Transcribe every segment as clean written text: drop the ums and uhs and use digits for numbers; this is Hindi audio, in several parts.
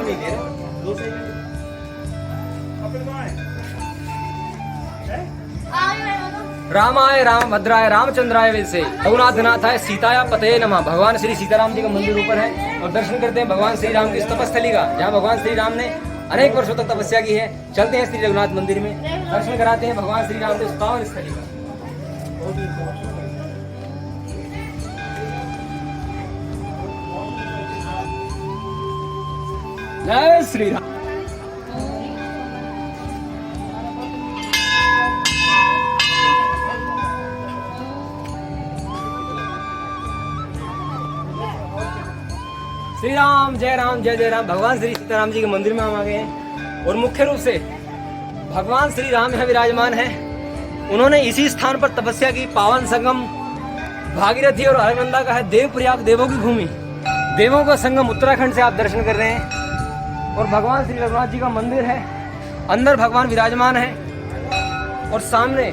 नहीं दे रहे, दो सही में। रामाय राम भद्राय रामचंद्राय वैसे रघुनाथ नाथाय सीताया पतये नमः। भगवान श्री सीताराम जी का मंदिर ऊपर है और दर्शन करते हैं भगवान श्री राम की तपस्थली का, जहाँ भगवान श्री राम ने अनेक वर्षों तक तपस्या की है। चलते हैं श्री रघुनाथ मंदिर में, दर्शन कराते हैं भगवान श्री राम के उस पावन स्थली का। जय श्री राम। श्री राम जय राम जय जय राम। भगवान श्री सीताराम जी के मंदिर में हम आ गए हैं और मुख्य रूप से भगवान श्री राम यहाँ विराजमान है। उन्होंने इसी स्थान पर तपस्या की। पावन संगम भागीरथी और अलकनंदा का है। देवप्रयाग देवों की भूमि, देवों का संगम उत्तराखंड से आप दर्शन कर रहे हैं। और भगवान श्री रघुनाथ जी का मंदिर है, अंदर भगवान विराजमान है और सामने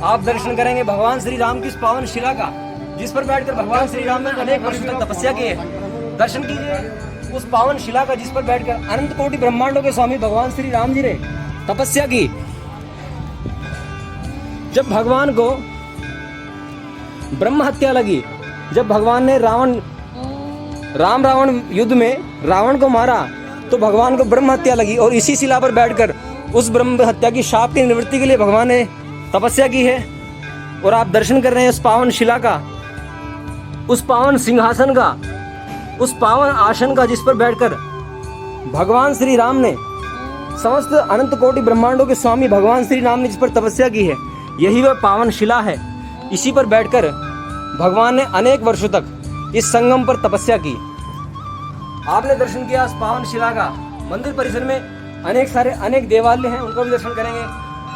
आप दर्शन करेंगे भगवान श्री राम की इस पावन शिला का, जिस पर बैठकर भगवान श्री राम ने अनेक वर्षों तक तपस्या की है। दर्शन कीजिए उस पावन शिला का, जिस पर बैठकर अनंत कोटि ब्रह्मांडों के स्वामी भगवान श्री राम जी ने तपस्या की। जब भगवान को ब्रह्म हत्या लगी, जब भगवान ने राम रावण युद्ध में रावण को मारा, तो भगवान को ब्रह्म हत्या लगी और इसी शिला पर बैठकर उस ब्रह्म हत्या की शाप की निवृत्ति के लिए भगवान ने तपस्या की है। और आप दर्शन कर रहे हैं उस पावन शिला का, उस पावन सिंहासन का, उस पावन आसन का, जिस पर बैठकर भगवान श्री राम ने समस्त अनंत कोटि ब्रह्मांडों के स्वामी भगवान श्री राम ने जिस पर तपस्या की है, यही वह पावन शिला है। इसी पर बैठकर भगवान ने अनेक वर्षों तक इस संगम पर तपस्या की। आपने दर्शन किया इस पावन शिला का। मंदिर परिसर में अनेक देवालय हैं, उनका भी दर्शन करेंगे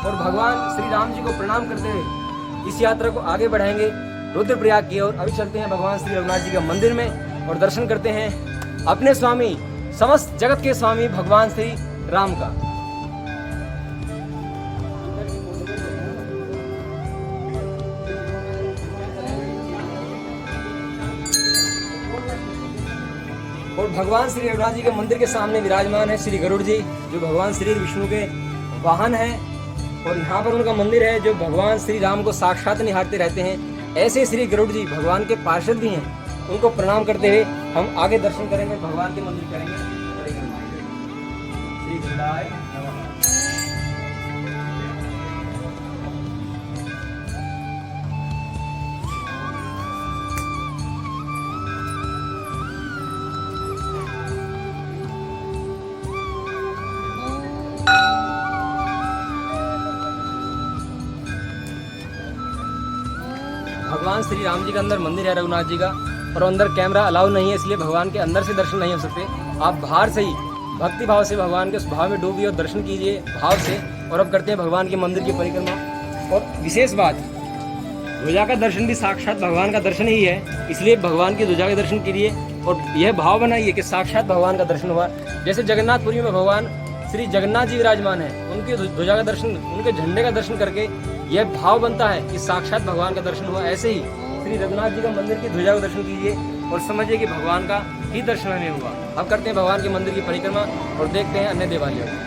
और भगवान श्री राम जी को प्रणाम करते हुए इस यात्रा को आगे बढ़ाएंगे रुद्रप्रयाग की ओर। अभी चलते हैं भगवान श्री रघुनाथ जी के मंदिर में और दर्शन करते हैं अपने स्वामी, समस्त जगत के स्वामी भगवान श्री राम का। और भगवान श्री रघुनाथ जी के मंदिर के सामने विराजमान है श्री गरुड़ जी, जो भगवान श्री विष्णु के वाहन है। और यहाँ पर उनका मंदिर है, जो भगवान श्री राम को साक्षात निहारते रहते हैं। ऐसे श्री गरुड़ जी भगवान के पार्षद भी हैं। उनको प्रणाम करते हुए हम आगे दर्शन करेंगे, भगवान के मंदिर करेंगे। श्री गरुड़ाय नमः। भगवान श्री राम जी का अंदर मंदिर है रघुनाथ जी का, और अंदर कैमरा अलाउ नहीं है, इसलिए भगवान के अंदर से दर्शन नहीं हो सकते। आप बाहर से ही भक्ति भाव से भगवान के उस भाव में डूबिए और दर्शन कीजिए भाव से। और अब करते हैं भगवान के मंदिर की परिक्रमा। और विशेष बात, ध्वजा का दर्शन भी साक्षात भगवान का दर्शन ही है, इसलिए भगवान की ध्वजा का दर्शन कीजिए और यह भाव बनाइए कि साक्षात भगवान का दर्शन हुआ। जैसे जगन्नाथपुरी में भगवान श्री जगन्नाथ जी विराजमान है, उनकी ध्वजा का दर्शन, उनके झंडे का दर्शन करके यह भाव बनता है कि साक्षात भगवान का दर्शन हुआ। ऐसे ही श्री रघुनाथ जी का मंदिर की ध्वजा का दर्शन कीजिए और समझिए कि भगवान का ही दर्शन हमें हुआ। अब करते हैं भगवान के मंदिर की परिक्रमा और देखते हैं अन्य देवालयों को।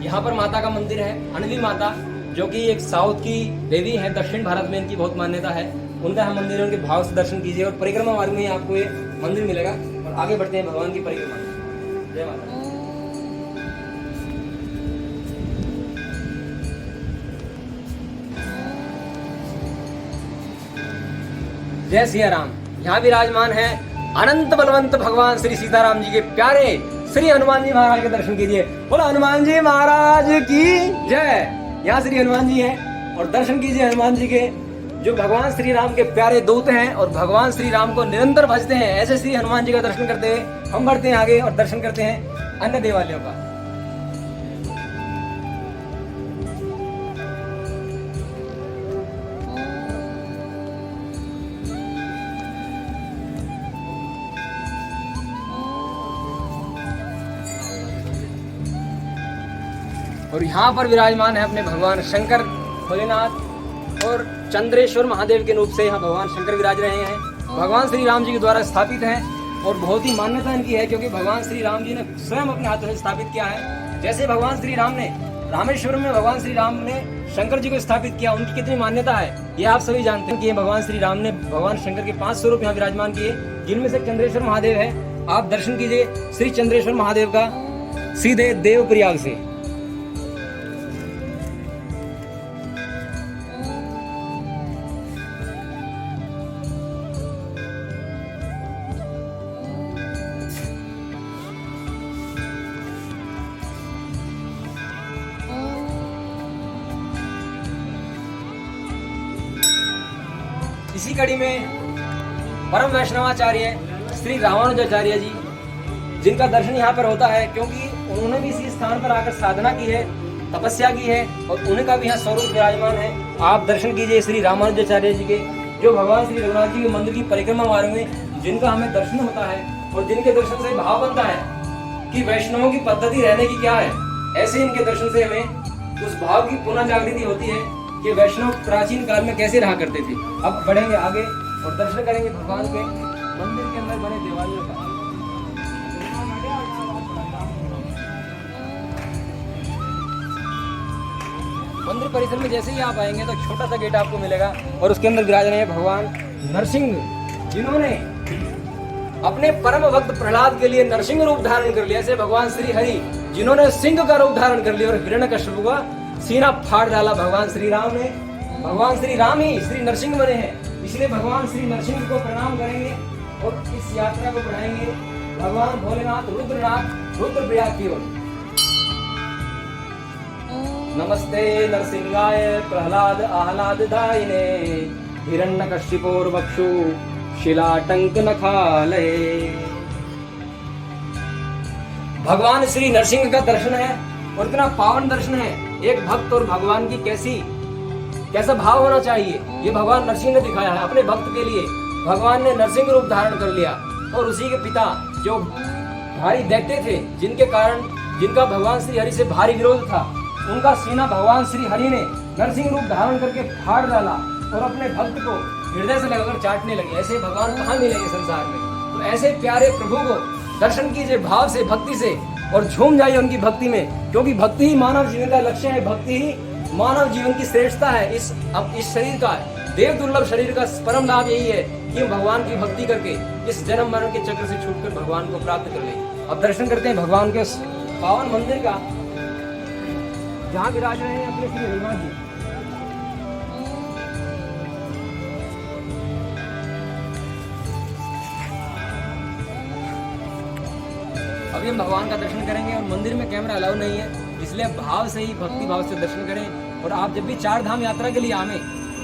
यहाँ पर माता का मंदिर है, अनली माता, जो कि एक साउथ की देवी है। दक्षिण भारत में इनकी बहुत मान्यता है। उनका हम मंदिर है, उनके भाव से दर्शन कीजिए और परिक्रमा मार्ग में आपको ये मंदिर मिलेगा। और आगे बढ़ते हैं भगवान की परिक्रमा। जय माता। जय सिया राम। यहाँ विराजमान है अनंत बलवंत भगवान श्री सीताराम जी के प्यारे श्री हनुमान जी महाराज के दर्शन कीजिए। बोलो हनुमान जी महाराज की जय। यहाँ श्री हनुमान जी हैं और दर्शन कीजिए हनुमान जी के, जो भगवान श्री राम के प्यारे दूत हैं और भगवान श्री राम को निरंतर भजते हैं। ऐसे श्री हनुमान जी का दर्शन करते हुए हम बढ़ते हैं आगे और दर्शन करते हैं अन्य देवालयों का। और यहाँ पर विराजमान है अपने भगवान शंकर भोलेनाथ और चंद्रेश्वर महादेव के रूप से यहाँ भगवान शंकर विराज रहे हैं। भगवान श्री राम जी के द्वारा स्थापित हैं और बहुत ही मान्यता इनकी है, क्योंकि भगवान श्री राम जी ने स्वयं अपने हाथों से स्थापित किया है। जैसे भगवान श्री राम ने रामेश्वरम में भगवान श्री राम ने शंकर जी को स्थापित किया, उनकी कितनी मान्यता है ये आप सभी जानते हैं कि भगवान श्री राम ने भगवान शंकर के 5 स्वरूप यहाँ विराजमान किए, जिनमें से चंद्रेश्वर महादेव है। आप दर्शन कीजिए श्री चंद्रेश्वर महादेव का सीधे देवप्रयाग से। इसी कड़ी में परम वैष्णवाचार्य श्री रामानुजाचार्य जी, जिनका दर्शन यहाँ पर होता है, क्योंकि उन्होंने भी इसी स्थान पर आकर साधना की है, तपस्या की है और उन्हीं का भी यहाँ स्वरूप विराजमान है। आप दर्शन कीजिए श्री रामानुजाचार्य जी के, जो भगवान श्री रघुनाथ जी के मंदिर की परिक्रमा मारेंगे, जिनका हमें दर्शन होता है और जिनके दर्शन से भाव बनता है कि वैष्णवों की पद्धति रहने की क्या है। ऐसे इनके दर्शन से हमें उस भाव की पुनः जागृति होती है कि वैष्णव प्राचीन काल में कैसे रहा करते थे। अब बढ़ेंगे आगे और दर्शन करेंगे भगवान के मंदिर के अंदर बने देवालयों का। मंदिर परिसर में जैसे ही आप आएंगे तो छोटा सा गेट आपको मिलेगा और उसके अंदर विराज रहे हैं भगवान नरसिंह, जिन्होंने अपने परम भक्त प्रहलाद के लिए नरसिंह रूप धारण कर लिया। ऐसे भगवान श्री हरि, जिन्होंने सिंह का रूप धारण कर लिया और हिरण्यकश्यप का सीना फाड़ डाला। भगवान श्री राम ने, भगवान श्री राम ही श्री नरसिंह बने हैं, इसलिए भगवान श्री नरसिंह को प्रणाम करेंगे और इस यात्रा को बढ़ाएंगे भगवान भोलेनाथ रुद्रनाथ रुद्रप्रयाग की ओर। नमस्ते नरसिंहाय प्रहलाद आह्लाद दायिने हिरण्यकश्यपोर्वक्षु शिलाटंक नखालये। भगवान श्री नरसिंह का दर्शन है और इतना पावन दर्शन है। एक भक्त और भगवान की कैसा भाव होना चाहिए, ये भगवान नरसिंह ने दिखाया है अपने भक्त के लिए। भगवान ने नरसिंह रूप धारण कर लिया और उसी के पिता जो भारी दैत्य थे, जिनका भगवान श्री हरि से भारी विरोध था, उनका सीना भगवान श्री हरि ने नरसिंह रूप धारण करके फाड़ डाला और अपने भक्त को हृदय से लगाकर चाटने लगे। ऐसे भगवान कहाँ मिलेंगे संसार में। तो ऐसे प्यारे प्रभु को दर्शन कीजिए भाव से, भक्ति से, और झूम जाइए उनकी भक्ति में, क्योंकि भक्ति ही मानव जीवन का लक्ष्य है। भक्ति ही मानव जीवन की श्रेष्ठता है। इस शरीर का, देव दुर्लभ शरीर का परम लाभ यही है कि हम भगवान की भक्ति करके इस जन्म मरण के चक्र से छूटकर भगवान को प्राप्त कर लें। अब दर्शन करते हैं भगवान के पावन मंदिर का, जहाँ विराज रहे हैं अपने श्री रघुनाथ जी। अभी हम भगवान का दर्शन करेंगे और मंदिर में कैमरा अलाउ नहीं है, इसलिए भाव से ही, भक्ति भाव से दर्शन करें। और आप जब भी 4 धाम यात्रा के लिए आए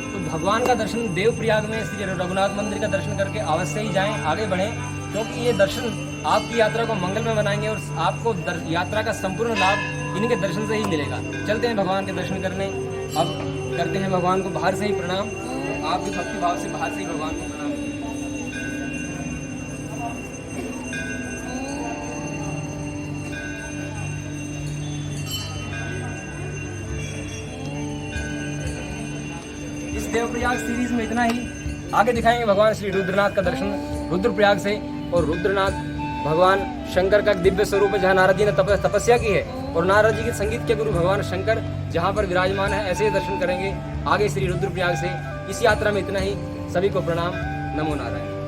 तो भगवान का दर्शन देवप्रयाग में श्री रघुनाथ मंदिर का दर्शन करके अवश्य ही जाएं, आगे बढ़ें, क्योंकि ये दर्शन आपकी यात्रा को मंगल में बनाएंगे और आपको यात्रा का संपूर्ण लाभ इनके दर्शन से ही मिलेगा। चलते हैं भगवान के दर्शन करने। अब करते हैं भगवान को बाहर से ही प्रणाम। आप भी भक्ति भाव से बाहर से ही भगवान को प्रणाम करें। इस देवप्रयाग सीरीज में इतना ही। आगे दिखाएंगे भगवान श्री रुद्रनाथ का दर्शन रुद्रप्रयाग से। और रुद्रनाथ भगवान शंकर का दिव्य स्वरूप है, जहाँ नारद जी ने तपस्या की है और नारद जी के संगीत के गुरु भगवान शंकर जहाँ पर विराजमान है, ऐसे ही दर्शन करेंगे आगे श्री रुद्रप्रयाग से। इस यात्रा में इतना ही। सभी को प्रणाम। नमो नारायण।